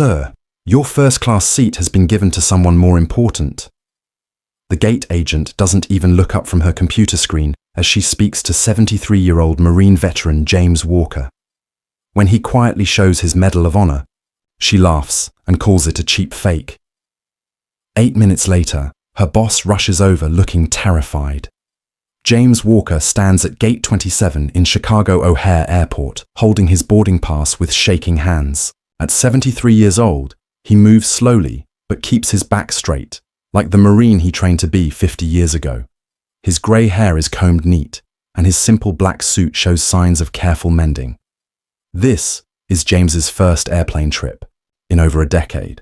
Sir, your first-class seat has been given to someone more important. The gate agent doesn't even look up from her computer screen as she speaks to 73-year-old Marine veteran James Walker. When he quietly shows his Medal of Honor, she laughs and calls it a cheap fake. 8 minutes later, her boss rushes over looking terrified. James Walker stands at Gate 27 in Chicago O'Hare Airport, holding his boarding pass with shaking hands. At 73 years old, he moves slowly but keeps his back straight, like the Marine he trained to be 50 years ago. His grey hair is combed neat, and his simple black suit shows signs of careful mending. This is James's first airplane trip in over a decade.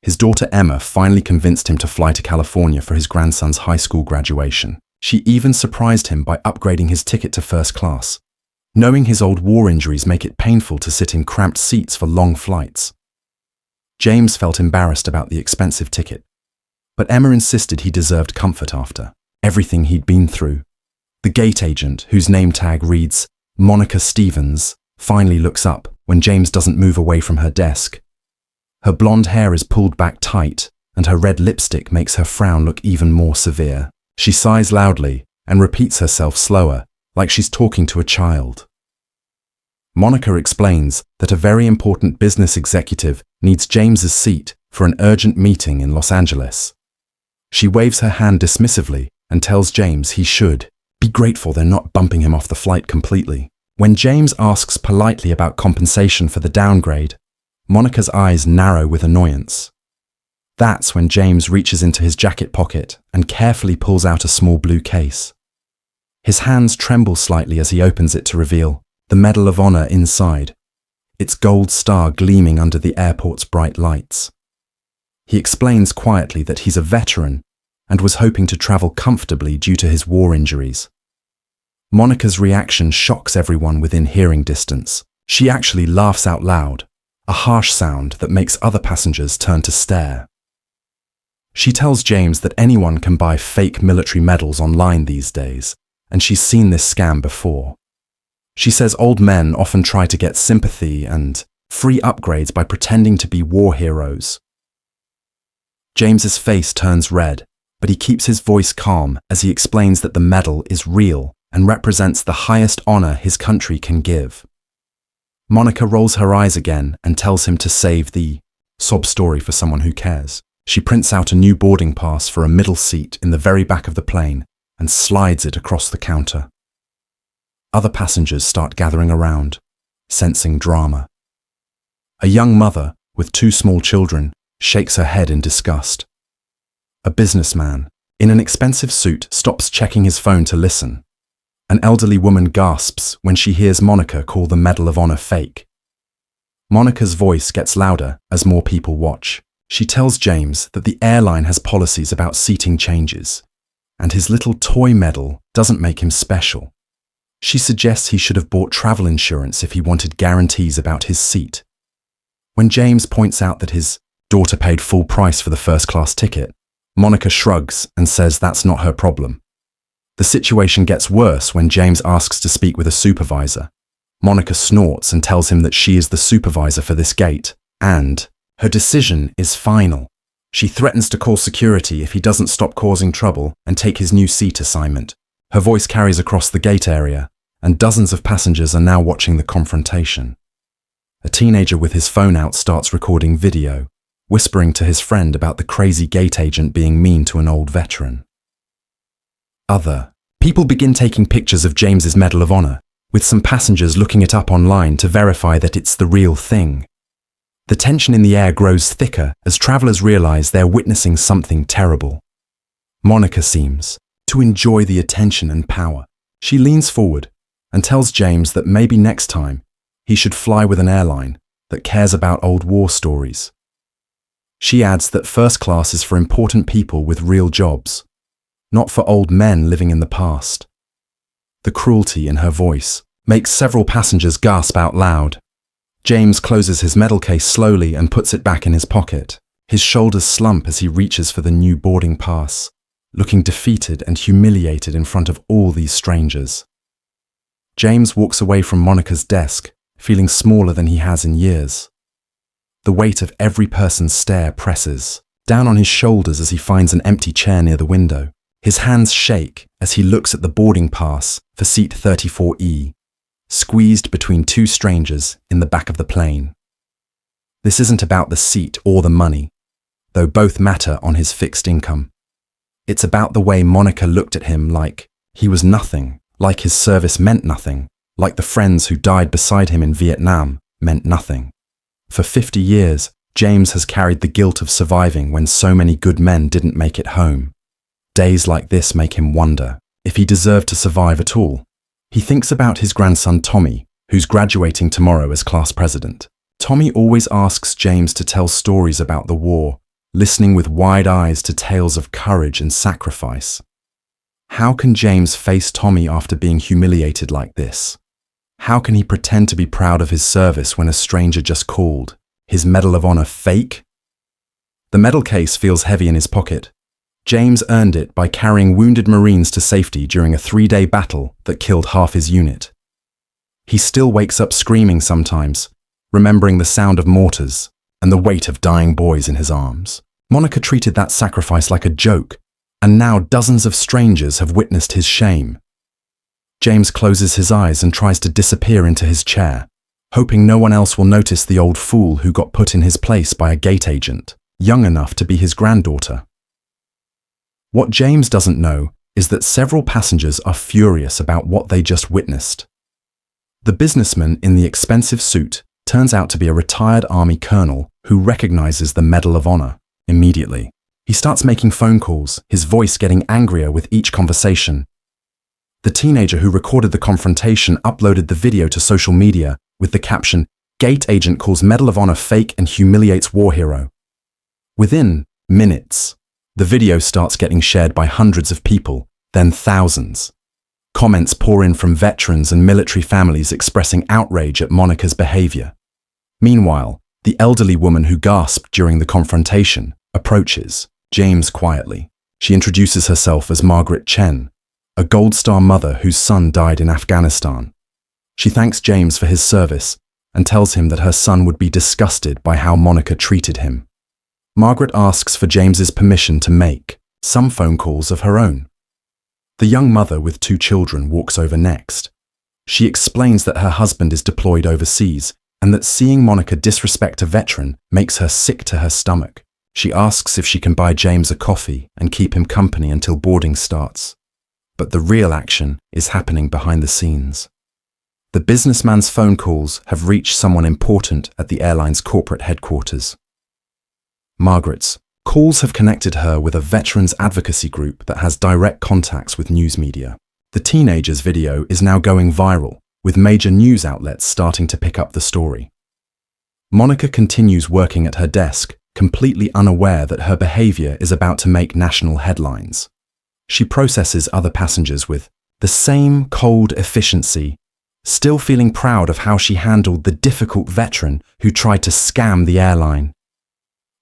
His daughter Emma finally convinced him to fly to California for his grandson's high school graduation. She even surprised him by upgrading his ticket to first class, knowing his old war injuries make it painful to sit in cramped seats for long flights. James felt embarrassed about the expensive ticket, but Emma insisted he deserved comfort after everything he'd been through. The gate agent, whose name tag reads Monica Stevens, finally looks up when James doesn't move away from her desk. Her blonde hair is pulled back tight, and her red lipstick makes her frown look even more severe. She sighs loudly and repeats herself slower, like she's talking to a child. Monica explains that a very important business executive needs James's seat for an urgent meeting in Los Angeles. She waves her hand dismissively and tells James he should be grateful they're not bumping him off the flight completely. When James asks politely about compensation for the downgrade, Monica's eyes narrow with annoyance. That's when James reaches into his jacket pocket and carefully pulls out a small blue case. His hands tremble slightly as he opens it to reveal the Medal of Honor inside, its gold star gleaming under the airport's bright lights. He explains quietly that he's a veteran and was hoping to travel comfortably due to his war injuries. Monica's reaction shocks everyone within hearing distance. She actually laughs out loud, a harsh sound that makes other passengers turn to stare. She tells James that anyone can buy fake military medals online these days, and she's seen this scam before. She says old men often try to get sympathy and free upgrades by pretending to be war heroes. James's face turns red, but he keeps his voice calm as he explains that the medal is real and represents the highest honor his country can give. Monica rolls her eyes again and tells him to save the sob story for someone who cares. She prints out a new boarding pass for a middle seat in the very back of the plane and slides it across the counter. Other passengers start gathering around, sensing drama. A young mother with 2 small children shakes her head in disgust. A businessman in an expensive suit stops checking his phone to listen. An elderly woman gasps when she hears Monica call the Medal of Honor fake. Monica's voice gets louder as more people watch. She tells James that the airline has policies about seating changes, and his little toy medal doesn't make him special. She suggests he should have bought travel insurance if he wanted guarantees about his seat. When James points out that his daughter paid full price for the first-class ticket, Monica shrugs and says that's not her problem. The situation gets worse when James asks to speak with a supervisor. Monica snorts and tells him that she is the supervisor for this gate, and her decision is final. She threatens to call security if he doesn't stop causing trouble and take his new seat assignment. Her voice carries across the gate area, and dozens of passengers are now watching the confrontation. A teenager with his phone out starts recording video, whispering to his friend about the crazy gate agent being mean to an old veteran. Other people begin taking pictures of James's Medal of Honor, with some passengers looking it up online to verify that it's the real thing. The tension in the air grows thicker as travelers realize they're witnessing something terrible. Monica seems to enjoy the attention and power. She leans forward and tells James that maybe next time he should fly with an airline that cares about old war stories. She adds that first class is for important people with real jobs, not for old men living in the past. The cruelty in her voice makes several passengers gasp out loud. James closes his medal case slowly and puts it back in his pocket. His shoulders slump as he reaches for the new boarding pass, looking defeated and humiliated in front of all these strangers. James walks away from Monica's desk, feeling smaller than he has in years. The weight of every person's stare presses down on his shoulders as he finds an empty chair near the window. His hands shake as he looks at the boarding pass for seat 34E, squeezed between two strangers in the back of the plane. This isn't about the seat or the money, though both matter on his fixed income. It's about the way Monica looked at him like he was nothing, like his service meant nothing, like the friends who died beside him in Vietnam meant nothing. For 50 years, James has carried the guilt of surviving when so many good men didn't make it home. Days like this make him wonder if he deserved to survive at all. He thinks about his grandson Tommy, who's graduating tomorrow as class president. Tommy always asks James to tell stories about the war, listening with wide eyes to tales of courage and sacrifice. How can James face Tommy after being humiliated like this? How can he pretend to be proud of his service when a stranger just called his Medal of Honor fake? The medal case feels heavy in his pocket. James earned it by carrying wounded Marines to safety during a 3-day battle that killed half his unit. He still wakes up screaming sometimes, remembering the sound of mortars and the weight of dying boys in his arms. Monica treated that sacrifice like a joke, and now dozens of strangers have witnessed his shame. James closes his eyes and tries to disappear into his chair, hoping no one else will notice the old fool who got put in his place by a gate agent, young enough to be his granddaughter. What James doesn't know is that several passengers are furious about what they just witnessed. The businessman in the expensive suit turns out to be a retired army colonel who recognizes the Medal of Honor immediately. He starts making phone calls, his voice getting angrier with each conversation. The teenager who recorded the confrontation uploaded the video to social media with the caption, "Gate agent calls Medal of Honor fake and humiliates war hero." Within minutes, the video starts getting shared by hundreds of people, then thousands. Comments pour in from veterans and military families expressing outrage at Monica's behavior. Meanwhile, the elderly woman who gasped during the confrontation approaches James quietly. She introduces herself as Margaret Chen, a Gold Star mother whose son died in Afghanistan. She thanks James for his service and tells him that her son would be disgusted by how Monica treated him. Margaret asks for James's permission to make some phone calls of her own. The young mother with 2 children walks over next. She explains that her husband is deployed overseas and that seeing Monica disrespect a veteran makes her sick to her stomach. She asks if she can buy James a coffee and keep him company until boarding starts. But the real action is happening behind the scenes. The businessman's phone calls have reached someone important at the airline's corporate headquarters. Margaret's calls have connected her with a veterans advocacy group that has direct contacts with news media. The teenager's video is now going viral, with major news outlets starting to pick up the story. Monica continues working at her desk, completely unaware that her behavior is about to make national headlines. She processes other passengers with the same cold efficiency, still feeling proud of how she handled the difficult veteran who tried to scam the airline.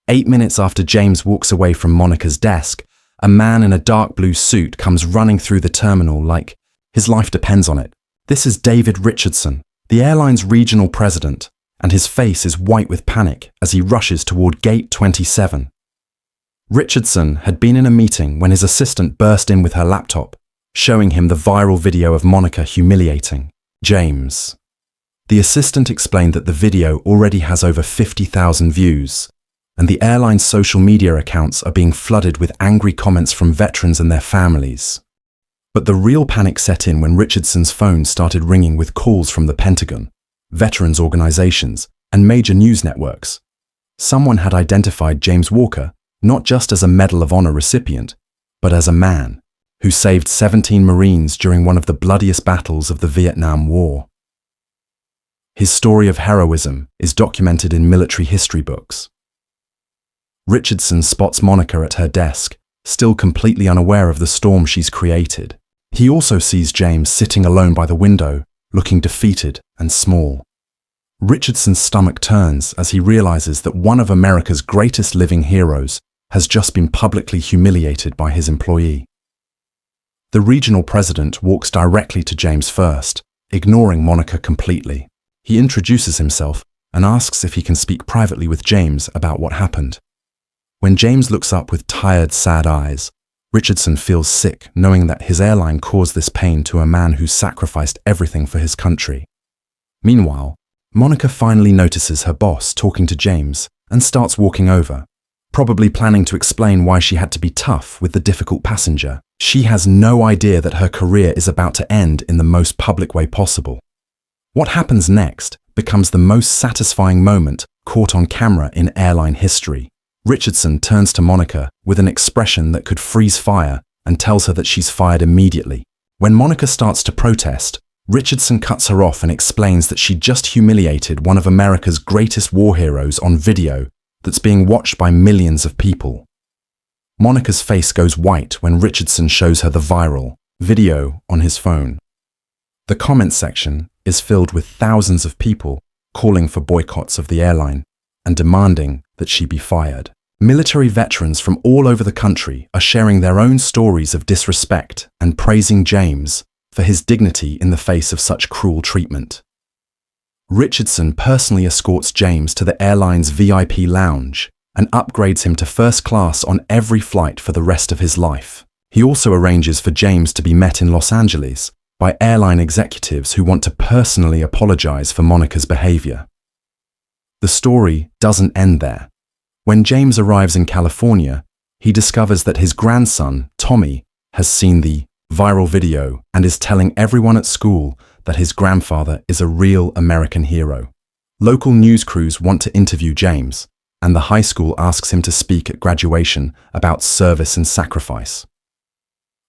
8 minutes after James walks away from Monica's desk, a man in a dark blue suit comes running through the terminal like his life depends on it. This is David Richardson, the airline's regional president, and his face is white with panic as he rushes toward gate 27. Richardson had been in a meeting when his assistant burst in with her laptop, showing him the viral video of Monica humiliating James. The assistant explained that the video already has over 50,000 views, and the airline's social media accounts are being flooded with angry comments from veterans and their families. But the real panic set in when Richardson's phone started ringing with calls from the Pentagon, veterans organizations, and major news networks. Someone had identified James Walker not just as a Medal of Honor recipient, but as a man who saved 17 Marines during one of the bloodiest battles of the Vietnam War. His story of heroism is documented in military history books. Richardson spots Monica at her desk, still completely unaware of the storm she's created. He also sees James sitting alone by the window, looking defeated and small. Richardson's stomach turns as he realizes that one of America's greatest living heroes has just been publicly humiliated by his employee. The regional president walks directly to James first, ignoring Monica completely. He introduces himself and asks if he can speak privately with James about what happened. When James looks up with tired, sad eyes, Richardson feels sick knowing that his airline caused this pain to a man who sacrificed everything for his country. Meanwhile, Monica finally notices her boss talking to James and starts walking over, probably planning to explain why she had to be tough with the difficult passenger. She has no idea that her career is about to end in the most public way possible. What happens next becomes the most satisfying moment caught on camera in airline history. Richardson turns to Monica with an expression that could freeze fire and tells her that she's fired immediately. When Monica starts to protest, Richardson cuts her off and explains that she just humiliated one of America's greatest war heroes on video that's being watched by millions of people. Monica's face goes white when Richardson shows her the viral video on his phone. The comment section is filled with thousands of people calling for boycotts of the airline and demanding that she be fired. Military veterans from all over the country are sharing their own stories of disrespect and praising James for his dignity in the face of such cruel treatment. Richardson personally escorts James to the airline's VIP lounge and upgrades him to first class on every flight for the rest of his life. He also arranges for James to be met in Los Angeles by airline executives who want to personally apologize for Monica's behavior. The story doesn't end there. When James arrives in California, he discovers that his grandson, Tommy, has seen the viral video and is telling everyone at school that his grandfather is a real American hero. Local news crews want to interview James, and the high school asks him to speak at graduation about service and sacrifice.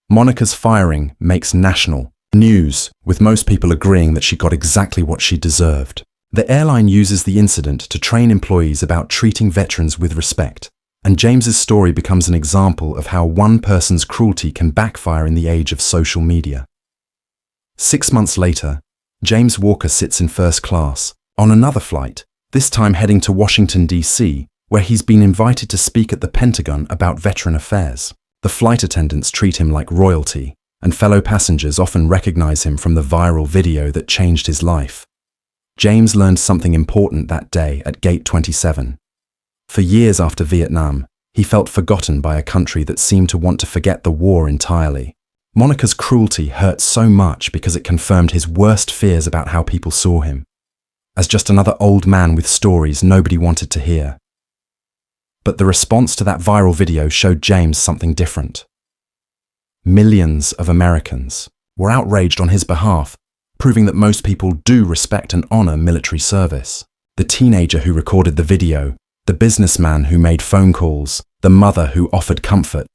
Monica's firing makes national news, with most people agreeing that she got exactly what she deserved. The airline uses the incident to train employees about treating veterans with respect, and James's story becomes an example of how one person's cruelty can backfire in the age of social media. 6 months later, James Walker sits in first class on another flight, this time heading to Washington, D.C., where he's been invited to speak at the Pentagon about veteran affairs. The flight attendants treat him like royalty, and fellow passengers often recognize him from the viral video that changed his life. James learned something important that day at Gate 27. For years after Vietnam, he felt forgotten by a country that seemed to want to forget the war entirely. Monica's cruelty hurt so much because it confirmed his worst fears about how people saw him, as just another old man with stories nobody wanted to hear. But the response to that viral video showed James something different. Millions of Americans were outraged on his behalf, proving that most people do respect and honor military service. The teenager who recorded the video, the businessman who made phone calls, the mother who offered comfort.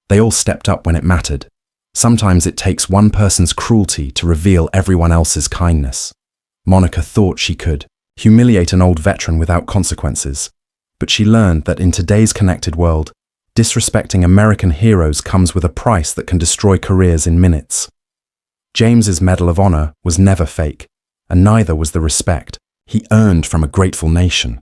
They all stepped up when it mattered. Sometimes it takes one person's cruelty to reveal everyone else's kindness. Monica thought she could humiliate an old veteran without consequences, but she learned that in today's connected world, disrespecting American heroes comes with a price that can destroy careers in minutes. James's Medal of Honor was never fake, and neither was the respect he earned from a grateful nation.